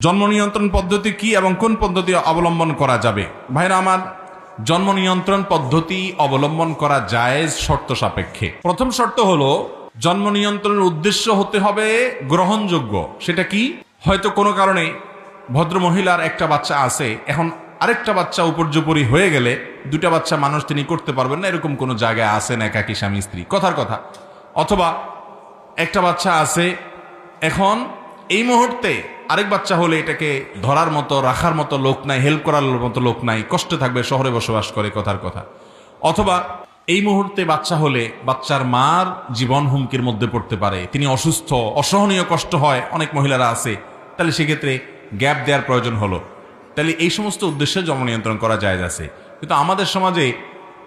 জন্ম নিয়ন্ত্রণ পদ্ধতি কি এবং কোন পদ্ধতি অবলম্বন করা যাবে? ভাইরা আমার, জন্ম নিয়ন্ত্রণ পদ্ধতি অবলম্বন করা জায়েজ শর্ত সাপেক্ষে। প্রথম শর্ত হলো জন্ম নিয়ন্ত্রণের উদ্দেশ্য হতে হবে গ্রহণযোগ্য। সেটা কি? হয়তো কোনো কারণে ভদ্র মহিলার একটা বাচ্চা আছে, এখন আরেকটা বাচ্চা উপর্যুপরি হয়ে গেলে দুটা বাচ্চা মানুষ তিনি করতে পারবেন না, এরকম কোনো জায়গায় আছেন একাকী স্বামী স্ত্রী, কথার কথা। অথবা একটা বাচ্চা আছে, এখন এই মুহূর্তে আরেক বাচ্চা হলে এটাকে ধরার মতো রাখার মতো লোক নাই, হেল্প করার মতো লোক নাই, কষ্টে থাকবে, শহরে বসবাস করে, কথার কথা। অথবা এই মুহূর্তে বাচ্চা হলে বাচ্চার মার জীবন হুমকির মধ্যে পড়তে পারে, তিনি অসুস্থ, অসহনীয় কষ্ট হয়, অনেক মহিলারা আছে, তাহলে সেক্ষেত্রে গ্যাপ দেওয়ার প্রয়োজন হলো। তাহলে এই সমস্ত উদ্দেশ্যে জন্ম নিয়ন্ত্রণ করা জায়েজ আছে। কিন্তু আমাদের সমাজে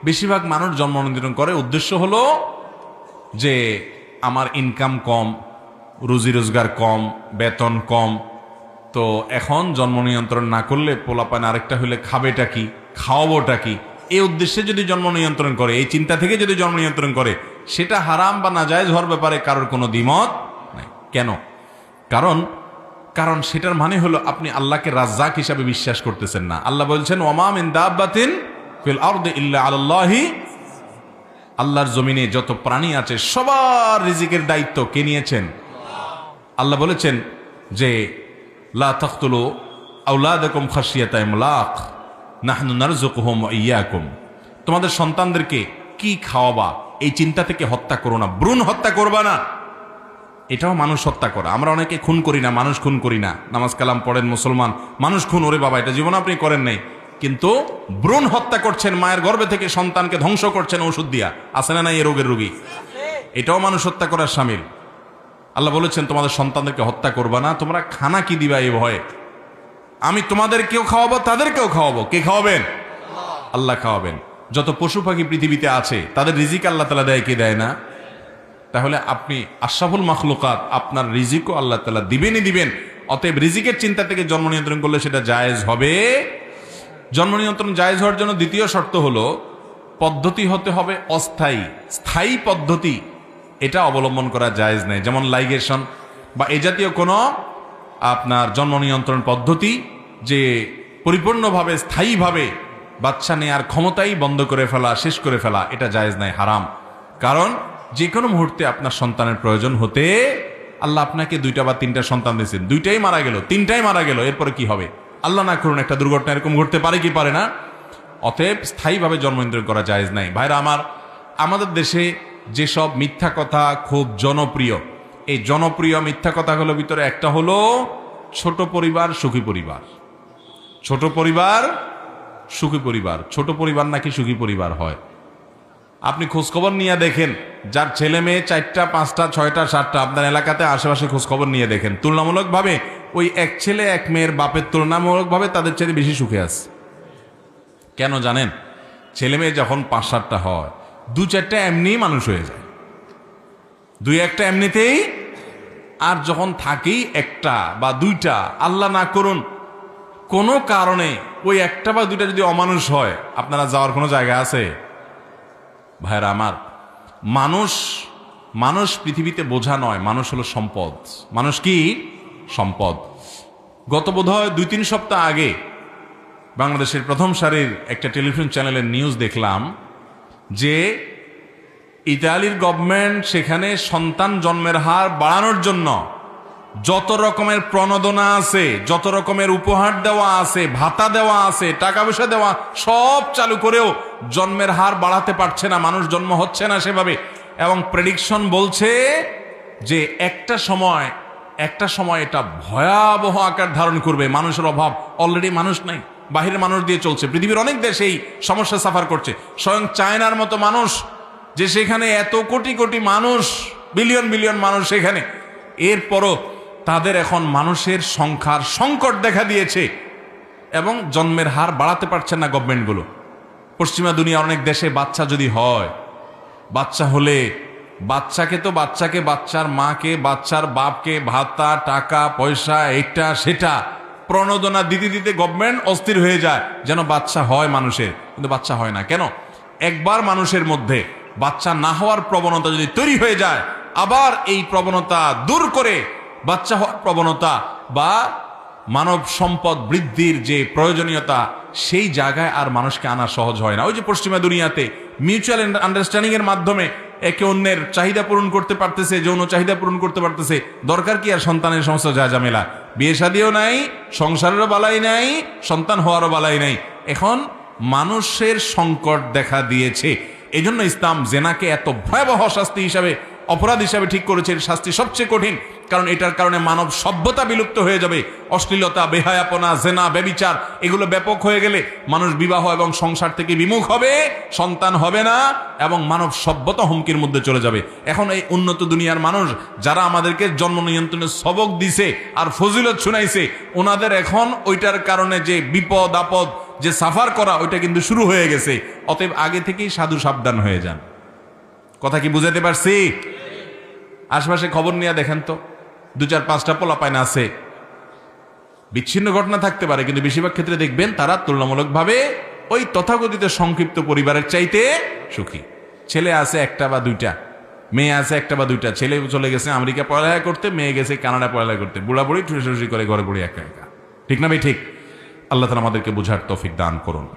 বেশিরভাগ মানুষ জন্ম নিয়ন্ত্রণ করে উদ্দেশ্য হলো যে আমার ইনকাম কম, রুজি রোজগার কম, বেতন কম, তো এখন জন্ম নিয়ন্ত্রণ না করলে পোলাপান আরেকটা হলে খাবেটা কি, খাওয়াবোটা কি, এই উদ্দেশ্যে যদি জন্ম নিয়ন্ত্রণ করে, এই চিন্তা থেকে যদি জন্ম নিয়ন্ত্রণ করে, সেটা হারাম বা নাজায়েজ হওয়ার ব্যাপারে কারোর কোনো দ্বিমত নাই। কেন? কারণ সেটার মানে হলো আপনি আল্লাহকে রাজ্জাক হিসাবে বিশ্বাস করতেছেন না। আল্লাহ বলছেন ওয়ামা মিন দাব্বাতিন ফিল আরদি ইল্লা আলাল্লাহি, আল্লাহর জমিনে যত প্রাণী আছে সবার রিজিকের দায়িত্ব কে নিয়েছেন? আল্লাহ বলেছেন যে লা তাকতুলু আওলাদাকুম খাশিয়াতা ইমলাক নাহনু নারযুকুহুম ওয়া ইয়াকুম, তোমাদের সন্তানদেরকে কি খাওয়াবা এই চিন্তা থেকে হত্যা করো না, ভ্রূণ হত্যা করবা না। এটাও মানুষ হত্যা করা। আমরা অনেকে খুন করি না, মানুষ খুন করি না, নামাজ কালাম পড়েন মুসলমান, মানুষ খুন, ওরে বাবা এটা জীবন আপনি করেন নাই, কিন্তু ভ্রূণ হত্যা করছেন, মায়ের গর্ভে থেকে সন্তানকে ধ্বংস করছেন ওষুধ দিয়া, আছে না নাই এ রোগের রোগী? এটাও মানুষ হত্যা করার শামিল। আল্লাহ বলেছেন তোমাদের সন্তানদেরকে হত্যা করবা না, তোমরা খানা কি দিবা এই ভয়ে? আমি তোমাদেরকেও খাওয়াবো, তাদেরকেও খাওয়াবো। কে খাওয়াবেন? আল্লাহ খাওয়াবেন। যত পশু পাখি পৃথিবীতে আছে তাদের রিজিক আল্লাহ তাআলা দেয় কি দেয় না? তাহলে আপনি আশরাফুল মাখলুকাত, আপনার রিজিকও আল্লাহ তাআলা দিবেনই দিবেন। অতএব রিজিকের চিন্তা থেকে জন্ম নিয়ন্ত্রণ করলে সেটা জায়েজ হবে। জন্ম নিয়ন্ত্রণ জায়েজ হওয়ার জন্য দ্বিতীয় শর্ত হলো পদ্ধতি হতে হবে অস্থায়ী। স্থায়ী পদ্ধতি এটা অবলম্বন করা জায়েজ নেই, যেমন লাইগেশন বা এ জাতীয় কোনো আপনার জন্ম নিয়ন্ত্রণ পদ্ধতি যে পরিপূর্ণভাবে স্থায়ীভাবে বাচ্চা নেয়ার ক্ষমতাই বন্ধ করে ফেলা, শেষ করে ফেলা, এটা জায়েজ নাই, হারাম। কারণ যে কোনো মুহূর্তে আপনার সন্তানের প্রয়োজন হতে, আল্লাহ আপনাকে দুইটা বা তিনটা সন্তান দিয়েছেন, দুইটাই মারা গেল, তিনটাই মারা গেল, এরপরে কি হবে? আল্লাহ না করুন একটা দুর্ঘটনা এরকম ঘটতে পারে কি পারে না? অতএব স্থায়ীভাবে জন্ম নিয়ন্ত্রণ করা জায়েজ নাই। ভাইরা আমার, আমাদের দেশে যেসব মিথ্যা কথা খুব জনপ্রিয়, এই জনপ্রিয় মিথ্যা কথাগুলোর ভিতরে একটা হলো ছোট পরিবার সুখী পরিবার। ছোট পরিবার সুখী পরিবার, ছোট পরিবার নাকি সুখী পরিবার হয়। আপনি খোঁজখবর নিয়ে দেখেন, যার ছেলে মেয়ে 4টা 5টা 6টা 7টা, আপনার এলাকাতে আশেপাশে খোঁজখবর নিয়ে দেখেন, তুলনামূলকভাবে ওই এক ছেলে এক মেয়ের বাপের তুলনামূলকভাবে তাদের চেয়ে বেশি সুখে আছে। কেন জানেন? ছেলে মেয়ে যখন 5-7টা হয়, 2-4টা এমনিই মানুষ হয়ে যায়, 2-1টা এমনিতেই। আর যখন থাকেই একটা বা দুইটা, আল্লাহ না করুন কোনো কারণে ওই একটা বা দুইটা যদি অমানুষ হয়, আপনারা যাওয়ার কোনো জায়গা আছে? ভাইরা আমার, মানুষ পৃথিবীতে বোঝা নয়, মানুষ হলো সম্পদ। মানুষ কি? সম্পদ। গত বোধহয় 2-3 সপ্তাহ আগে বাংলাদেশের প্রথম সারির একটা টেলিভিশন চ্যানেলের নিউজ দেখলাম যে ইতালির গভর্নমেন্ট সেখানে সন্তান জন্মের হার বাড়ানোর জন্য যত রকমের প্রণোদনা আছে, যত রকমের উপহার দেওয়া আছে, ভাতা দেওয়া আছে, টাকা পয়সা দেওয়া, সব চালু করেও জন্মের হার বাড়াতে পারছে না, মানুষ জন্ম হচ্ছে না সেভাবে। এবং প্রেডিকশন বলছে যে একটা সময় এটা ভয়াবহ আকার ধারণ করবে। মানুষের অভাব, অলরেডি মানুষ নাই, বাহিরের মানুষ দিয়ে চলছে। পৃথিবীর অনেক দেশ এই সমস্যা সাফার করছে। স্বয়ং চায়নার মতো মানুষ, যে সেখানে এত কোটি কোটি মানুষ, বিলিয়ন বিলিয়ন মানুষ সেখানে, এরপরও তাদের এখন মানুষের সংখ্যার সংকট দেখা দিয়েছে এবং জন্মের হার বাড়াতে পারছে না গভর্নমেন্টগুলো। পশ্চিমা দুনিয়ার অনেক দেশে বাচ্চা যদি হয়, বাচ্চা হলে বাচ্চাকে বাচ্চার মাকে, বাচ্চার বাপকে ভাতা, টাকা পয়সা, এটা সেটা প্রণোদনা দিতে দিতে গভর্নমেন্ট অস্থির হয়ে যায় যেন বাচ্চা হয় মানুষের, কিন্তু বাচ্চা হয় না। কেন? একবার মানুষের মধ্যে বাচ্চা না হওয়ার প্রবণতা যদি তৈরি হয়ে যায়, আবার এই প্রবণতা দূর করে বাচ্চা হওয়ার প্রবণতা বা মানব সম্পদ বৃদ্ধির যে প্রয়োজনীয়তা, সেই জায়গায় আর মানুষকে আনা সহজ হয় না। ওই যে পশ্চিমা দুনিয়াতে মিউচুয়াল আন্ডারস্ট্যান্ডিং এর মাধ্যমে একে অন্যের চাহিদা পূরণ করতে পারতেছে, যৌন চাহিদা পূরণ করতে পারতেছে, দরকার কি আর সন্তানের সমস্ত যা ঝামেলা? বিয়ে শাদিও নাই, সংসারেরও বালাই নাই, সন্তান হওয়ারও বালাই নাই। এখন মানুষের সংকট দেখা দিয়েছে। এই জন্য ইসলাম জেনাকে এত ভয়াবহ শাস্তি হিসাবে, অপরাধ হিসাবে ঠিক করেছে। এর শাস্তি সবচেয়ে কঠিন, কারণ এটার কারণে মানব সভ্যতা বিলুপ্ত হয়ে যাবে। অশ্লীলতা, বেহায়াপনা, জেনা, ব্যভিচার এগুলো ব্যাপক হয়ে গেলে মানুষ বিবাহ এবং সংসার থেকে বিমুখ হবে, সন্তান হবে না, এবং মানব সভ্যতা হুমকির মধ্যে চলে যাবে। এখন এই উন্নত দুনিয়ার মানুষ যারা আমাদেরকে জন্ম নিয়ন্ত্রণের সবক দিছে আর ফজিলত শুনাইছে, ওনাদের এখন ওইটার কারণে যে বিপদ আপদ, যে সাফার করা, ওইটা কিন্তু শুরু হয়ে গেছে। অতএব আগে থেকেই সাধু সাবধান হয়ে যান। কথা কি বুঝাতে পারছি? আশপাশে খবর নিয়ে দেখেন তো, 2-4-5টা পোলাপাইন আছে, বিচ্ছিন্ন ঘটনা থাকতে পারে, কিন্তু বেশিরভাগ ক্ষেত্রে দেখবেন তারা তুলনামূলকভাবে ওই তথাকথিত সংক্ষিপ্ত পরিবারের চাইতে সুখী। ছেলে আছে 1টা বা 2টা, মেয়ে আছে 1টা বা 2টা। ছেলে চলে গেছে আমেরিকা পড়ালেখা করতে, মেয়ে গেছে কানাডা পড়ালেখা করতে, বুড়া বুড়ি ঠুসি করে ঘরে বুড়ি একা একা। ঠিক না ভাই? ঠিক। আল্লাহ তাআলা আমাদেরকে বুঝার তৌফিক দান করুন।